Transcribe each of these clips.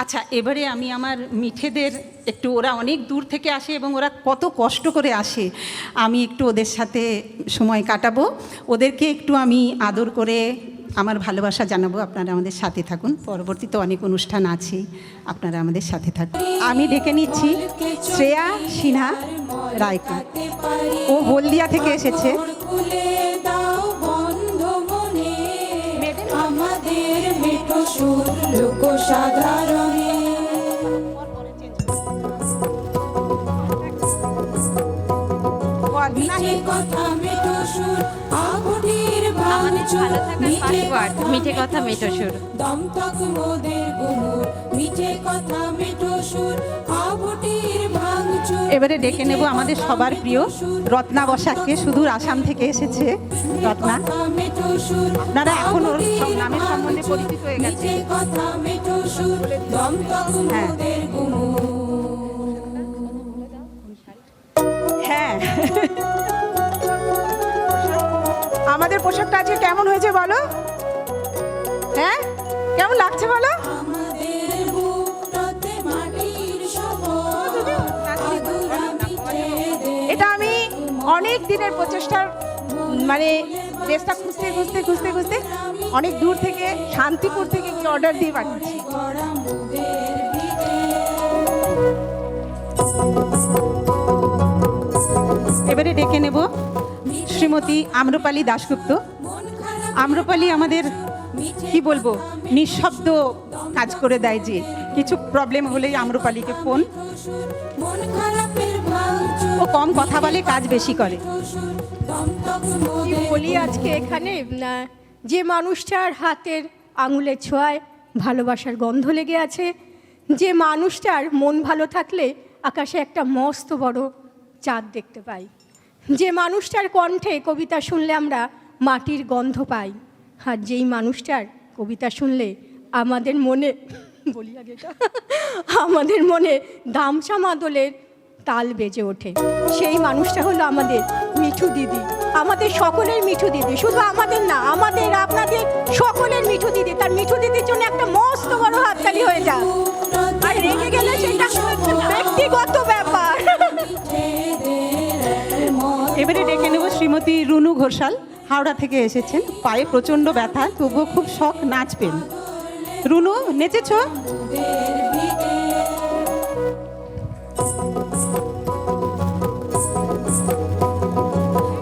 আচ্ছা, এবারে আমি আমার মিঠেদের একটু, ওরা অনেক দূর থেকে আসে এবং ওরা কত কষ্ট করে আসে, আমি একটু ওদের সাথে সময় কাটাবো, ওদেরকে একটু আমি আদর করে আমার ভালোবাসা জানাবো। আপনারা আমাদের সাথে থাকুন, পরবর্তীতে অনেক অনুষ্ঠান আছে, আপনারা আমাদের সাথে থাকুন। আমি ডেকে নিচ্ছি শ্রেয়া সিনহা রায়কে, ও হলদিয়া থেকে এসেছে। আমাদের মেঠো সুর লোক সাধারণে মিঠে কথা মেঠো সুর আগুনের ভাঙচুর মিঠে কথা মেঠো সুর দমতক মোদের গুমুর মিঠে কথা মেঠো সুর আগুনের ভাঙচুর। এবারে ডেকে নেব আমাদের সবার প্রিয় রত্না বসাককে, সুদূর আসাম থেকে এসেছে রত্না। আপনারা এখন ওর সব নামের সম্বন্ধে পরিচিত হয়ে গেছে। হ্যাঁ, আমাদের পোশাকটা আজকে কেমন হয়েছে বলো? হ্যাঁ, কেমন লাগছে বলো? এটা আমি অনেক দিনের প্রচেষ্টার মানে ড্রেসটা খুঁজতে খুঁজতে খুঁজতে খুঁজতে অনেক দূর থেকে শান্তিপুর থেকে কি অর্ডার দিয়ে পাঠিয়েছি। এবারে ডেকে নেব শ্রীমতী আম্রপালি দাশগুপ্ত। আম্রপালি আমাদের কি বলবো, নিঃশব্দ কাজ করে দেয়, যে কিছু প্রবলেম হলেই আম্রপালিকে ফোন। ও কম কথা বলে, কাজ বেশি করে। বলি আজকে এখানে যে মানুষটার হাতের আঙুলের ছোঁয়ায় ভালোবাসার গন্ধ লেগে আছে, যে মানুষটার মন ভালো থাকলে আকাশে একটা মস্ত বড় চাঁদ দেখতে পাই, যে মানুষটার কণ্ঠে কবিতা শুনলে আমরা মাটির গন্ধ পাই, আর যেই মানুষটার কবিতা শুনলে আমাদের মনে বলি আগে আমাদের মনে দামসা মাদলের তাল বেজে ওঠে, সেই মানুষটা হলো আমাদের মিঠু দিদি, আমাদের সকলের মিঠু দিদি, শুধু আমাদের না, আমাদের আপনাদের সকলের মিঠু দিদি। তার মিঠু দিদির জন্য একটা মস্ত বড় হাততালি হয়ে যায়। আর রেগে গেলে সেটা ব্যক্তিগত ব্যাপার। এবারে ডেকে নেব শ্রীমতী রুনু ঘোষাল, হাওড়া থেকে এসেছেন। পায়ে প্রচণ্ড ব্যথা, তবুও খুব শখ নাচবেন। রুনু, নেচেছ?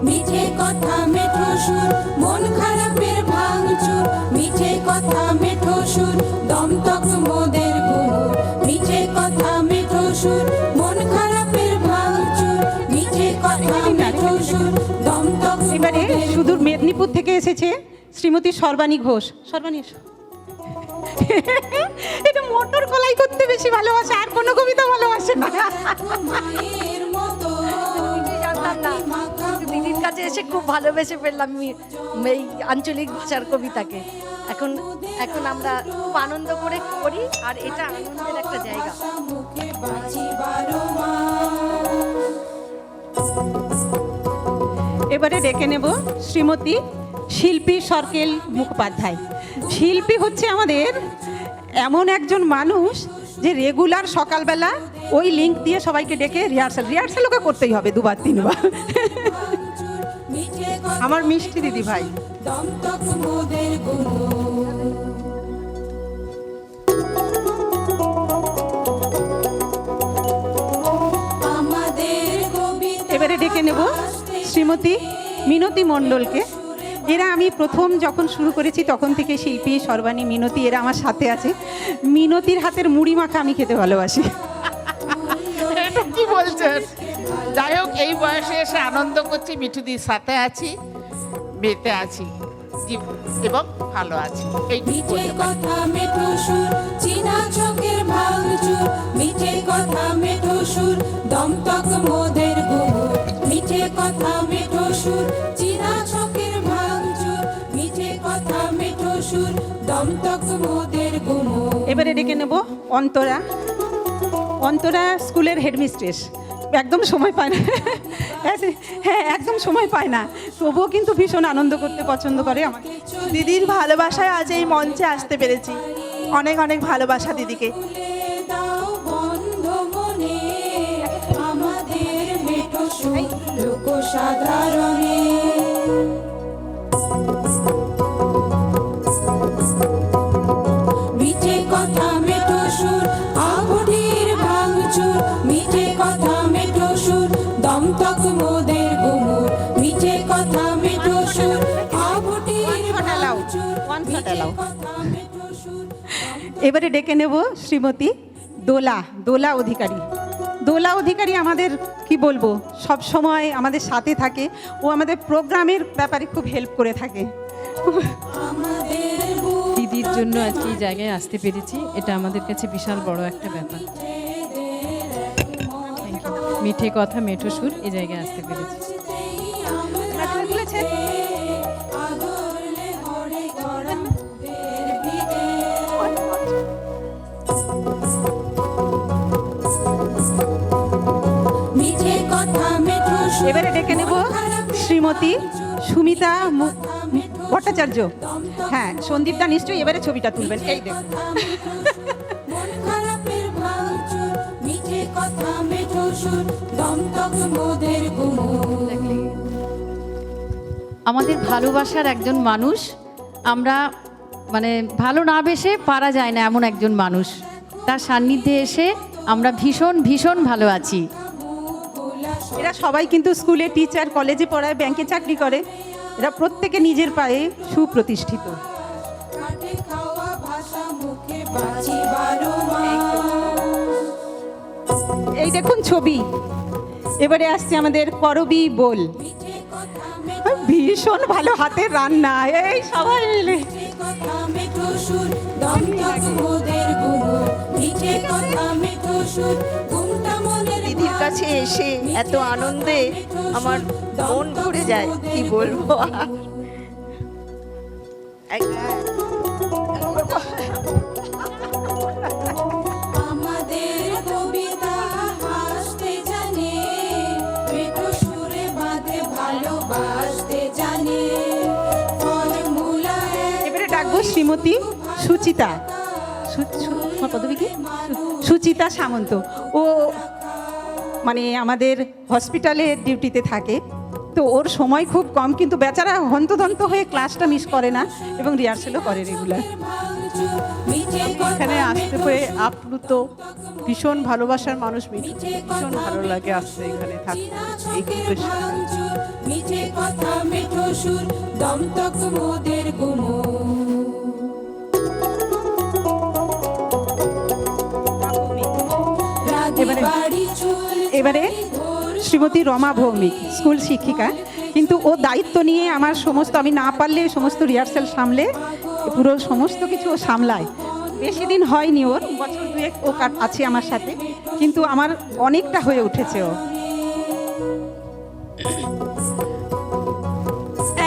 মিঠে কথা মেঠো সুর মন খারাপের ভাঙচুর, মিঠে কথা মেঠো সুর দমতক মোদের গুমুর, মিঠে কথা মেঠো সুর মন খারাপের ভাঙচুর, মিঠে কথা মেঠো সুর দমতক। এবারে সুদূর মেদিনীপুর থেকে এসেছে শ্রীমতী সর্বাণী ঘোষ। সর্বাণী এসো। এটা মোটর কলাই করতে বেশি ভালোবাসে, আর কোনো কবিতা ভালোবাসে না। দিদির কাছে এসে খুব ভালোবেসে ফেললাম এই আঞ্চলিক ভাষার কবিতাকে। এখন এখন আমরা খুব আনন্দ করে করি, আর এটা আনন্দের একটা জায়গা। এবারে ডেকে নেব শ্রীমতী শিল্পী সরকেল মুখোপাধ্যায়। শিল্পী হচ্ছে আমাদের এমন একজন মানুষ যে রেগুলার সকালবেলা ওই লিঙ্ক দিয়ে সবাইকে ডেকে রিহার্সাল ওকে করতেই হবে 2বার 3বার। আমার মিষ্টি দিদি ভাই। এবারে ডেকে নেব শ্রীমতী মিনতি মণ্ডলকে। এরা আমি প্রথম যখন শুরু করেছি তখন থেকে শিল্পী সর্বাণী, মিনতি এরা আমার সাথে আছে। মিনতির হাতের মুড়ি মাখা আমি খেতে ভালোবাসি। এটা কি বলছেন? যাই হোক, এই বয়সে এসে আনন্দ করছি, মিঠুদির সাথে আছি, বেঁচে আছি এবং ভালো আছি। এই মিঠে কথা মেঠো সুর চীনা চোখের ভাঙচুর, মিঠে কথা মেঠো সুর দমতক মোদের গুমুর, মিঠে কথা মেঠো সুর চীনা চোখের ভাঙচুর, মিঠে কথা মেঠো সুর দমতক মোদের গুমুর। এবারে ডেকে নেব অন্তরা। অন্তরা স্কুলের হেডমিস্ট্রেস, একদম সময় পায় না। হ্যাঁ, একদম সময় পায় না, তবুও কিন্তু ভীষণ আনন্দ করতে পছন্দ করে। আমার দিদির ভালোবাসায় আজ এই মঞ্চে আসতে পেরেছি। অনেক অনেক ভালোবাসা দিদিকে। খুলে দাও বন্ধ মনে আমাদের মেঠো সুর লোক সাধারণে। মিঠে কথা মেঠো সুর আবুটির ভাঙচুর, মিঠে কথা মেঠো সুর দমতক মোদের গুমুর, মিঠে কথা মেঠো সুর আবুটির ভাঙচুর, মিঠে কথা মেঠো সুর। এবারে ডেকে নেব শ্রীমতী দোলা অধিকারী। দোলা অধিকারী আমাদের কি বলবো, সব সময় আমাদের সাথে থাকে। ও আমাদের প্রোগ্রামের ব্যাপারে খুব হেল্প করে থাকে। দিদির জন্য আজকে এই জায়গায় আসতে পেরেছি, এটা আমাদের কাছে বিশাল বড় একটা ব্যাপার। Thank you. মিঠে কথা মেঠো সুর এই জায়গায় আসতে পেরেছি। মিঠে কথা মেঠো সুর এবারে ডেকে নেব শ্রীমতী সুমিতা ভট্টাচার্য। হ্যাঁ, সন্দীপদা নিশ্চয়ই এবারে ছবিটা তুলবেন। এই দেখুন, মন খারাপের ভাঙচুর, মিঠে কথা মেঠো সুর দমতক মোদের গুমুর। আমাদের ভালোবাসার একজন মানুষ, আমরা মানে ভালো না বেসে পারা যায় না এমন একজন মানুষ, তার সান্নিধ্যে এসে আমরা ভীষণ ভীষণ ভালো আছি। এরা সবাই কিন্তু স্কুলে টিচার, কলেজে পড়ায়, ব্যাংকে চাকরি করে। এরা প্রত্যেকে নিজের পায়ে সুপ্রতিষ্ঠিত। কাটে খাওয়া ভাষা মুখে বাঁচি 12 মাস। এই দেখুন ছবি। এবারে আসছে আমাদের করবি বল। মিঠে কথা ভীষণ ভালো হাতের রান্না, এই সবাই মিলে। কথা মেঠো সুর দমতক মোদের গুমুর, মিঠে কথা মেঠো সুর ঘুমটা মনের দিদির কাছে এসে এত আনন্দে আমার মন ভরে যায়, কি বলবো আর। আমাদের কবিতা হাসতে জানে, মেঠো সুরে বাঁধে ভালোবাসতে জানে। ফর্মুলা এবারে ডাকবো শ্রীমতী সুচিতা। তোমার পদবী কি? সুচিতা সামন্ত। ও মানে আমাদের হসপিটালে ডিউটিতে থাকে, তো ওর সময় খুব কম, কিন্তু বেচারা হন্তদন্ত হয়ে ক্লাসটা মিস করে না এবং রিহার্সেলও করে রেগুলার। এখানে আসতে পেরে আপ্লুত, ভীষণ ভালোবাসার মানুষ মিঠু, ভীষণ ভালো লাগে আসতে, এখানে থাকতে এই গ্রুপের সাথে। মিঠে কথা মেঠো সুর দমতক মোদের গুমুর। এবারে শ্রীমতী রমা ভৌমিক, স্কুল শিক্ষিকা, কিন্তু ও দায়িত্ব নিয়ে আমার সমস্ত, আমি না পারলে সমস্ত রিহার্সাল সামলে পুরো সমস্ত কিছু ও সামলায়। বেশি দিন হয়নি ওর, বছর দুয়েক ও আছে আমার সাথে, কিন্তু আমার অনেকটা হয়ে উঠেছে ও।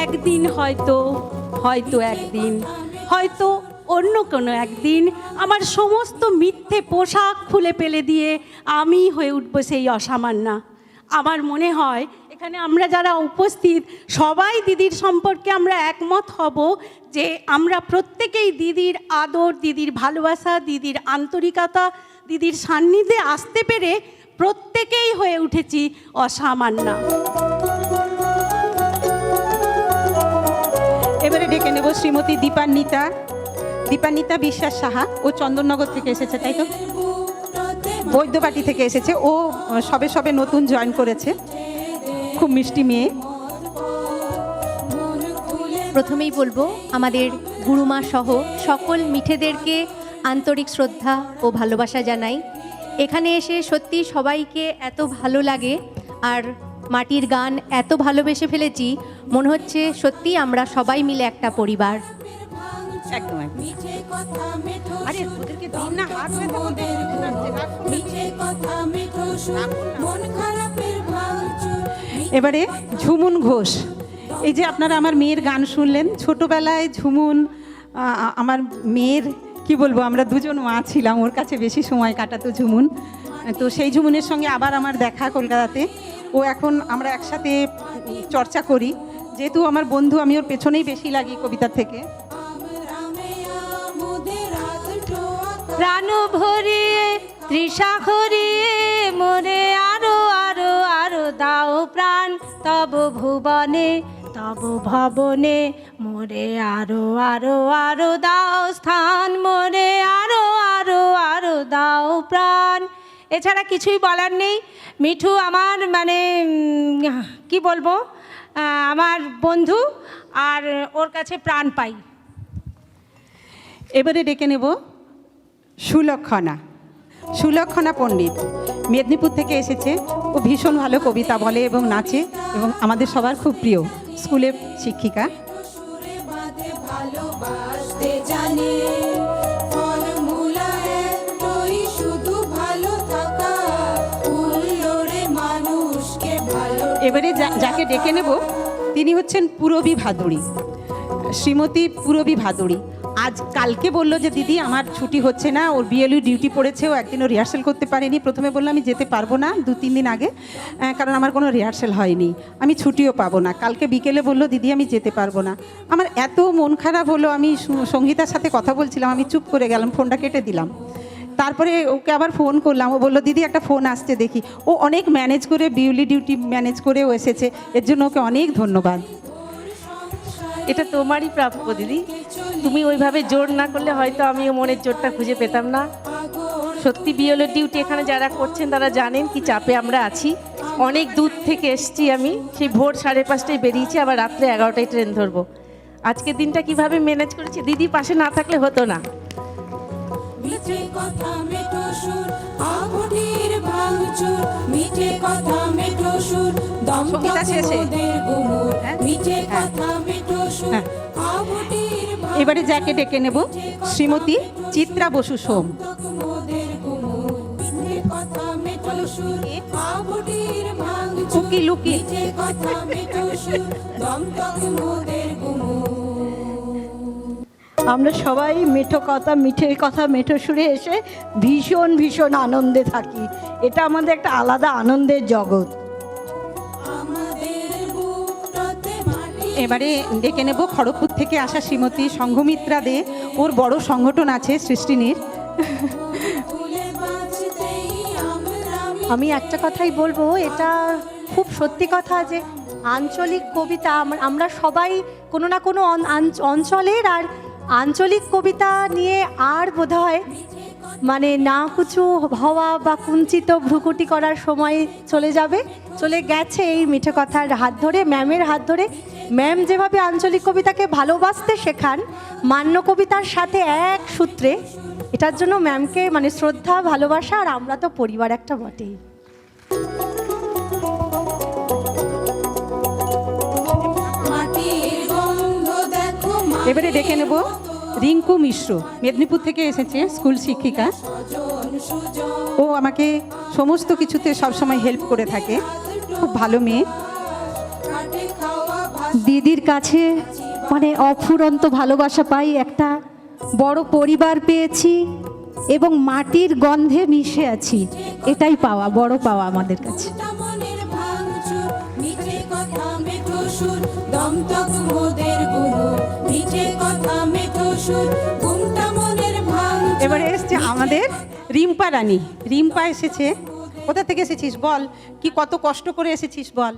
একদিন হয়তো একদিন, হয়তো অন্য কোনো একদিন আমার সমস্ত মিথ্যে পোশাক খুলে ফেলে দিয়ে আমি হয়ে উঠব সেই অসামান্যা। আমার মনে হয় এখানে আমরা যারা উপস্থিত সবাই দিদির সম্পর্কে আমরা একমত হব যে আমরা প্রত্যেকেই দিদির আদর, দিদির ভালোবাসা, দিদির আন্তরিকতা, দিদির সান্নিধ্যে আসতে পেরে প্রত্যেকেই হয়ে উঠেছি অসামান্যা। এবারে ডেকে নেব শ্রীমতী দীপান্বিতা বিশ্বাস সাহা। ও চন্দননগর থেকে এসেছে, তাই তো? বৈদ্যবাটি থেকে এসেছে। ও সবে নতুন জয়েন করেছে, খুব মিষ্টি মেয়ে। প্রথমেই বলবো আমাদের গুরুমা সহ সকল মিঠেদেরকে আন্তরিক শ্রদ্ধা ও ভালোবাসা জানাই। এখানে এসে সত্যি সবাইকে এত ভালো লাগে, আর মাটির গান এত ভালোবেসে ফেলেছি, মনে হচ্ছে সত্যি আমরা সবাই মিলে একটা পরিবার। একদম আরে ওদেরকে দিন না, হাত এবারে ঝুমুন ঘোষ। এই যে আপনারা আমার মেয়ের গান শুনলেন, ছোটবেলায় ঝুমুন আমার মেয়ের কি বলবো, আমরা দুজন মা ছিলাম, ওর কাছে বেশি সময় কাটাতো ঝুমুন। তো সেই ঝুমুনের সঙ্গে আবার আমার দেখা কলকাতাতে। ও এখন আমরা একসাথে চর্চা করি, যেহেতু আমার বন্ধু, আমি ওর পেছনেই বেশি লাগি কবিতা থেকে। প্রাণ ভরিয়ে তৃষা হরিয়ে মোরে আরো আরো আরো দাও প্রাণ তব ভুবনে তব ভবনে মোরে আরো আরো আরো দাও স্থান মোরে আরো আরো আরো দাও প্রাণ। এছাড়া কিছুই বলার নেই। মিঠু আমার মানে কি বলবো, আমার বন্ধু, আর ওর কাছে প্রাণ পাই। এবারে ডেকে নেব সুলক্ষণা। সুলক্ষণা পণ্ডিত মেদিনীপুর থেকে এসেছে। ও ভীষণ ভালো কবিতা বলে এবং নাচে এবং আমাদের সবার খুব প্রিয় স্কুলের শিক্ষিকা। সুরে বাঁধে ভালোবাসতে জানে, ফর্মুলা একটাই শুধু ভালো থাকা, উল্লোড়ে মানুষকে ভালো। এবারে যাকে ডেকে নেব তিনি হচ্ছেন পূরবী ভাদুড়ী, শ্রীমতী পূরবী ভাদুড়ী। আজ কালকে বললো যে দিদি আমার ছুটি হচ্ছে না, ওর বিএলইউ ডিউটি পড়েছে, ও একদিনও রিহার্সেল করতে পারেনি। প্রথমে বললো আমি যেতে পারবো না 2-3 দিন আগে, কারণ আমার কোনো রিহার্সেল হয়নি, আমি ছুটিও পাবো না। কালকে বিকেলে বললো দিদি আমি যেতে পারবো না। আমার এত মন খারাপ হলো, আমি সঙ্গীতার সাথে কথা বলছিলাম, আমি চুপ করে গেলাম, ফোনটা কেটে দিলাম। তারপরে ওকে আবার ফোন করলাম, ও বললো দিদি একটা ফোন আসছে দেখি। ও অনেক ম্যানেজ করে বিএলইউ ডিউটি ম্যানেজ করে ও এসেছে, এর জন্য ওকে অনেক ধন্যবাদ। এটা তোমারই প্রাপ্য দিদি, তুমি ওইভাবে জোর না করলে হয়তো আমিও মনের জোরটা খুঁজে পেতাম না। সত্যি বিএলও ডিউটি এখানে যারা করছেন তারা জানেন কি চাপে আমরা আছি। অনেক দূর থেকে এসছি আমি, সেই ভোর 5:30টায় বেরিয়েছি, আবার রাত্রে 11টায় ট্রেন ধরবো। আজকের দিনটা কিভাবে ম্যানেজ করেছি, দিদি পাশে না থাকলে হতো না। মিঠে কথা মেঠো সুর, আগুনের ভাঙচুর, মিঠে কথা মেঠো সুর, সঙ্গীতা শেষে। দমদের গুমুর, মিঠে কথা মেঠো সুর, আগুনের এবারে যাকে ডেকে নেব শ্রীমতী চিত্রা বসু সোম। মোদের গুমুর, মিঠে কথা মেঠো সুর, আগুনের ভাঙচুর, কুকি লুকি। মিঠে কথা মেঠো সুর, দমদক মোদের গুমুর। আমরা সবাই মেঠো কথা মেঠো সুরে এসে ভীষণ ভীষণ আনন্দে থাকি। এটা আমাদের একটা আলাদা আনন্দের জগৎ। আমাদের বুকটাতে মাটি এবারে ডেকে নেব খড়গপুর থেকে আসা শ্রীমতী সংঘমিত্রা দে। ওর বড় সংগঠন আছে সৃষ্টিনীর। তুলে বাঁচতেই আমি একটা কথাই বলবো, এটা খুব সত্যি কথা যে আঞ্চলিক কবিতা আমরা সবাই কোনো না কোনো অঞ্চলের, আর আঞ্চলিক কবিতা নিয়ে আর বোধহয় মানে না কিছু হওয়া বা কুঞ্চিত ভ্রুকুটি করার সময় চলে গেছে এই মিঠে কথার হাত ধরে, ম্যামের হাত ধরে। ম্যাম যেভাবে আঞ্চলিক কবিতাকে ভালোবাসতে শেখান মান্য কবিতার সাথে এক সূত্রে, এটার জন্য ম্যামকে মানে শ্রদ্ধা ভালোবাসা, আর আমরা তো পরিবার একটা বটেই। মাটির গন্ধ দেখো, এবারে ডেকে নেব রিঙ্কু মিশ্র, মেদিনীপুর থেকে এসেছে, স্কুল শিক্ষিকা। ও আমাকে সমস্ত কিছুতে সবসময় হেল্প করে থাকে, খুব ভালো মেয়ে। কাটে খাওয়া ভাত দিদির কাছে মানে অফুরন্ত ভালোবাসা পাই, একটা বড় পরিবার পেয়েছি এবং মাটির গন্ধে মিশে আছি, এটাই পাওয়া, বড় পাওয়া আমাদের কাছে। মনের ভাঙচুর, মিঠে কথা মেঠো সুর, দমদক মোদের গুমুর, মিঠে কথা মেঠো সুর, ঘুমটা মনের ভাঙচুর। এবারে এসছে আমাদের রিম্পা রানী। রিম্পা এসেছে। কোথা থেকে এসেছিস বল, কি কত কষ্ট করে এসেছিস বল।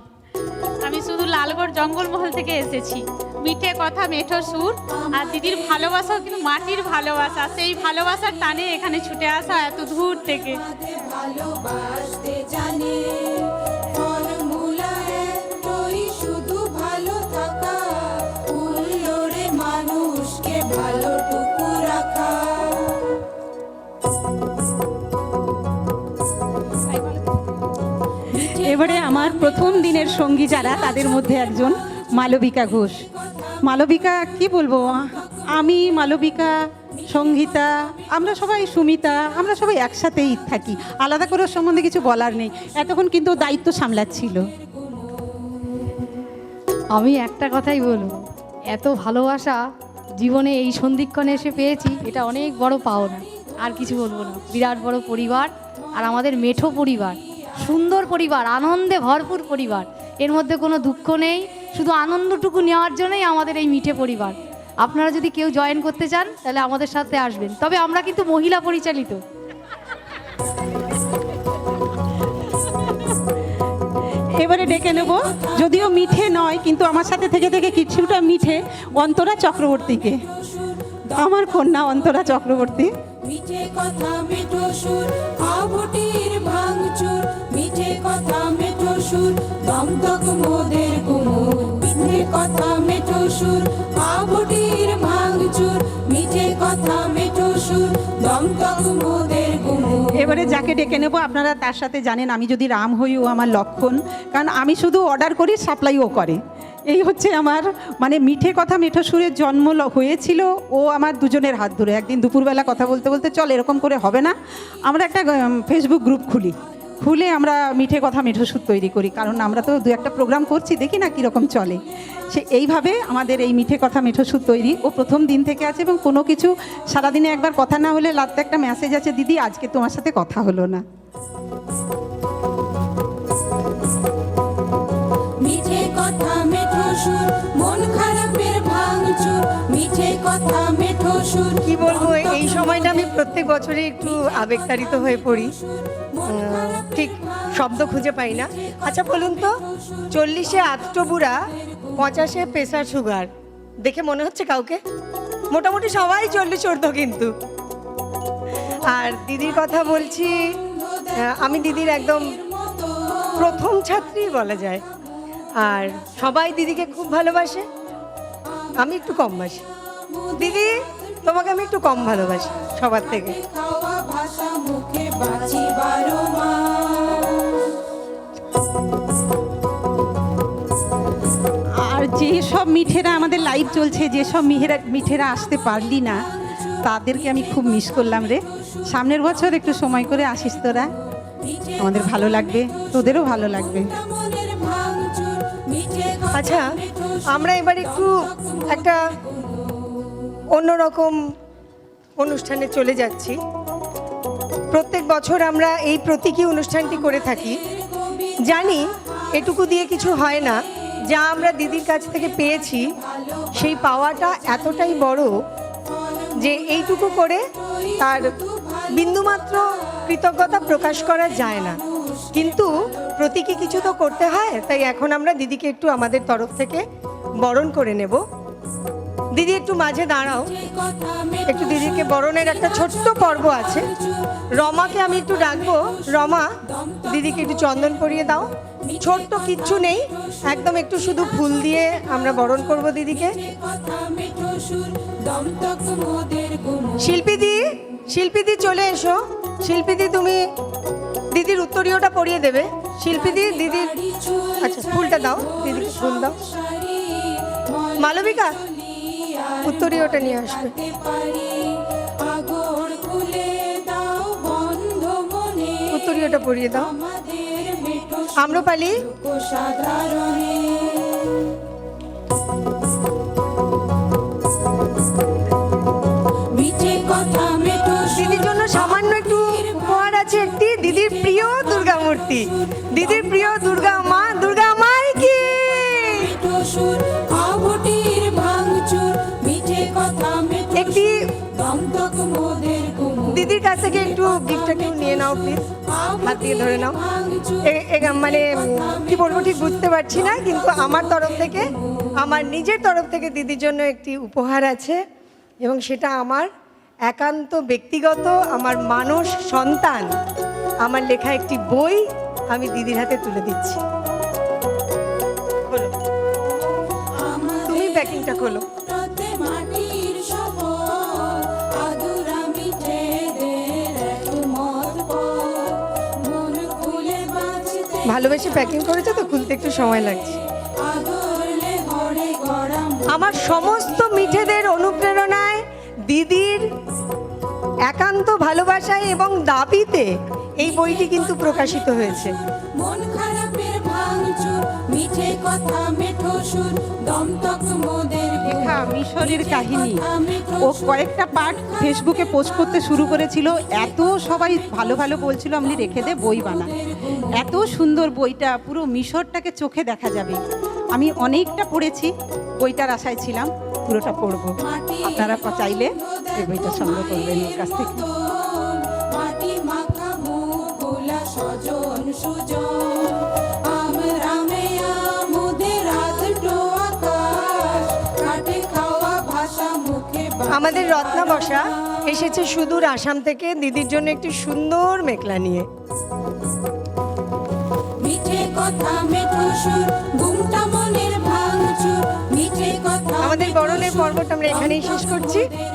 আমি শুধু লালগড় জঙ্গলমহল থেকে এসেছি। মিঠে কথা মেঠো সুর, আর দিদির ভালোবাসাও কিন্তু মাটির ভালোবাসা, সেই ভালোবাসার টানে এখানে ছুটে আসা এত দূর থেকে। ভালোবাসতে জানে, ফর্মুলা একটাই শুধু ভালো থাকা, উল্লোড়ে মানুষকে ভালোটুকু রাখা। এবারে আমার প্রথম দিনের সঙ্গী যারা, তাদের মধ্যে একজন মালবিকা ঘোষ। মালবিকা কি বলবো, আমি মালবিকা, সঙ্গীতা, আমরা সবাই সুমিতা, আমরা সবাই একসাথেই থাকি, আলাদা করে ওর সম্বন্ধে কিছু বলার নেই। এতক্ষণ কিন্তু দায়িত্ব সামলাচ্ছিল। আমি একটা কথাই বলবো, এত ভালোবাসা জীবনে এই সন্ধিক্ষণে এসে পেয়েছি, এটা অনেক বড় পাওনা। আর কিছু বলবো না, বিরাট বড় পরিবার, আর আমাদের মেঠো পরিবার, সুন্দর পরিবার, আনন্দে ভরপুর পরিবার, এর মধ্যে কোনো দুঃখ নেই, শুধু আনন্দটুকু নেওয়ার জন্যই আমাদের এই মিঠে পরিবার। আপনারা যদি কেউ জয়েন করতে চান তাহলে আমাদের সাথে আসবেন, তবে আমরা কিন্তু মহিলা পরিচালিত। এবারে ডেকে নেব, যদিও মিঠে নয় কিন্তু আমার সাথে থেকে থেকে কিছুটা মিঠে, অন্তরা চক্রবর্তীকে, আমার কন্যা অন্তরা চক্রবর্তী। মিঠে কথা মেঠো সুর, আবটির ভাঙচুর, মিঠে কথা মেঠো সুর, দমদক মোদের কুমুর। মিঠে কথা মেঠো সুর, আবটির ভাঙচুর, মিঠে কথা মেঠো সুর, দমদক মোদের কুমুর। এবারে যাকে ডেকে নেব আপনারা তার সাথে জানেন আমি যদি রাম হই ও আমার লক্ষণ, কারণ আমি শুধু অর্ডার করি, সাপ্লাইও করে। এই হচ্ছে আমার মানে মিঠে কথা মেঠো সুরের জন্ম হয়েছিল ও আমার দুজনের হাত ধরে। একদিন দুপুরবেলা কথা বলতে বলতে চল এরকম করে হবে না, আমরা একটা ফেসবুক গ্রুপ খুলে আমরা মিঠে কথা মেঠো সুর তৈরি করি, কারণ আমরা তো দু একটা প্রোগ্রাম করছি, দেখি না কীরকম চলে। সে এইভাবে আমাদের এই মিঠে কথা মেঠো সুর তৈরি ও প্রথম দিন থেকে আছে, এবং কোনো কিছু সারাদিনে একবার কথা না হলে রাতে একটা মেসেজ আছে, দিদি আজকে তোমার সাথে কথা হলো না। মিঠে কথা মেঠো সুর, মন খারাপের ভাঙচুর, মিঠে কথা মেঠো সুর। কি বলবো, এই সময়টা আমি প্রত্যেক বছরই একটু আবেগতাড়িত হয়ে পড়ি, ঠিক শব্দ খুঁজে পাই না। আচ্ছা বলুন তো, 40-এ আত্মবুড়া, 50-এ প্রেসার সুগার, দেখে মনে হচ্ছে কাউকে? মোটামুটি সবাই 40 ঊর্ধ্ব কিন্তু। আর দিদির কথা বলছি, আমি দিদির একদম প্রথম ছাত্রী বলা যায়, আর সবাই দিদিকে খুব ভালোবাসে, আমি একটু কম বাসি। দিদি তোমাকে আমি একটু কম ভালোবাসি সবার থেকে। খাওয়া ভাষা মুখে বাঁচি 12 মাস। আর যেসব মিঠেরা আমাদের লাইভ চলছে, যেসব মিঠেরা আসতে পারলি না, তাদেরকে আমি খুব মিস করলাম রে। সামনের বছর একটু সময় করে আসিস তোরা, আমাদের ভালো লাগবে, তোদেরও ভালো লাগবে। মনের ভাঙচুর, মিঠে আচ্ছা, আমরা এবার একটু একটা অন্যরকম অনুষ্ঠানে চলে যাচ্ছি। প্রত্যেক বছর আমরা এই প্রতীকী অনুষ্ঠানটি করে থাকি, জানি এটুকু দিয়ে কিছু হয় না। যা আমরা দিদির কাছ থেকে পেয়েছি সেই পাওয়াটা এতটাই বড় যে এইটুকু করে তার বিন্দুমাত্র কৃতজ্ঞতা প্রকাশ করা যায় না, কিন্তু প্রতীকী কিছু তো করতে হয়। তাই এখন আমরা দিদিকে একটু আমাদের তরফ থেকে বরণ করে নেব। দিদি একটু মাঝে দাঁড়াও, একটু দিদিকে বরণের একটা ছোট্ট পর্ব আছে। রমাকে আমি একটু ডাকবো, রমা দিদিকে একটু চন্দন পরিয়ে দাও। ছোট্ট কিচ্ছু নেই, একদম একটু শুধু ফুল দিয়ে আমরা বরণ করব দিদিকে। শিল্পীদি চলে এসো। শিল্পীদি তুমি দিদির উত্তরীয়টা পরিয়ে দেবে। শিল্পীদি দিদির, আচ্ছা ফুলটা দাও, দিদিকে ফুল দাও। মালবিকা উত্তরীয়টা নিয়ে আসবে। উত্তরীয়টা পরিয়ে দাও। আম্রপালি, দিদির জন্য সামান্য একটু উপহার আছে, একটি দিদির প্রিয় দুর্গা মূর্তি, দিদির প্রিয় দুর্গা মা, দুর্গা মাই কি। একটি দিদির কাছ থেকে একটু গিফটটা কেউ নিয়ে নাও প্লিজ, হাত দিয়ে ধরে নাও। মানে কি বলবো ঠিক বুঝতে পারছি না, কিন্তু আমার তরফ থেকে, আমার নিজের তরফ থেকে দিদির জন্য একটি উপহার আছে, এবং সেটা আমার একান্ত ব্যক্তিগত, আমার মানস সন্তান, আমার লেখা একটি বই আমি দিদির হাতে তুলে দিচ্ছি। খোলো, তুমি প্যাকিংটা খোলো। ভালোবেসে প্যাকিং করেছে তো, খুলতে একটু সময় লাগছে। আমার সমস্ত মিঠেদের অনুপ্রেরণায়, দিদির একান্ত ভালোবাসায় এবং দাবিতে এই বইটি কিন্তু প্রকাশিত হয়েছে। মন খারাপের ভাঙচুর, মিঠে কথা মেঠো সুর, দমদক মোদের লেখা মিশরের কাহিনী ও কয়েকটা পার্ট ফেসবুকে পোস্ট করতে শুরু করেছিল। এত সবাই ভালো ভালো বলছিল আপনি রেখে দে, বই বানা। এত সুন্দর বইটা, পুরো মিশরটাকে চোখে দেখা যাবে। আমি অনেকটা পড়েছি, বইটার আশায় ছিলাম। পুরোটা পড়বো। আপনারা চাইলে এই বইটা সংগ্রহ করবেন ওর কাছ থেকে। মাটি মাখা মুখগুলা সজন সুজন আমরা মেয়া মুদের আধটো আকাশ কাটে খাওয়া ভাষা মুখে আমাদের রত্না বসা এসেছে সুদূর আসাম থেকে দিদির জন্য একটি সুন্দর মেখলা নিয়ে। মিঠে কথা মেঠো সুর ঘুমটা মনের ভাঙচুর মিঠে কথা আমাদের বরণের পর্বটা আমরা এখানেই শেষ করছি।